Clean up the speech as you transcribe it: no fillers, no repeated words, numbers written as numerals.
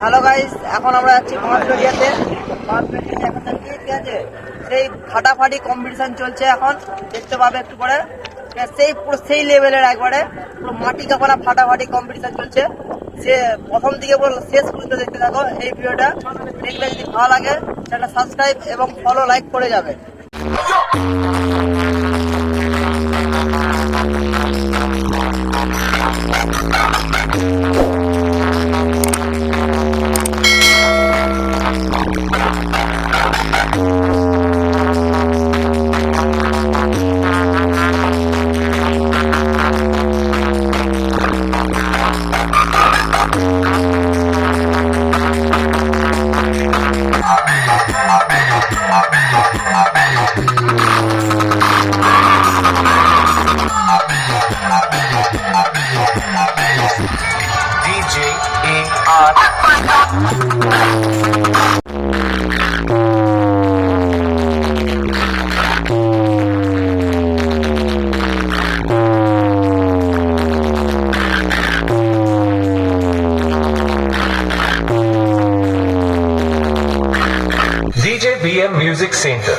Hello guys, এখন আমরা যাচ্ছি মাছবেড়িয়াতে। মাছবেড়িয়াতে এখন যাচ্ছি, ঠিক আছে। সেই ফাটাফাটি কম্পিটিশন চলছে এখন, দেখতে পাবে একটু পরে। সেই পুরো সেই লেভেলের একবারে পুরো মাটি কাপানা ফাটাফাটি কম্পিটিশন চলছে। সে প্রথম দিকে পুরো শেষ পর্যন্ত দেখতে থাকো এই ভিডিওটা। দেখলে যদি ভালো লাগে চ্যানেলটা সাবস্ক্রাইব এবং ফলো লাইক করে যাবে। DJ AR DJ BM Music Center.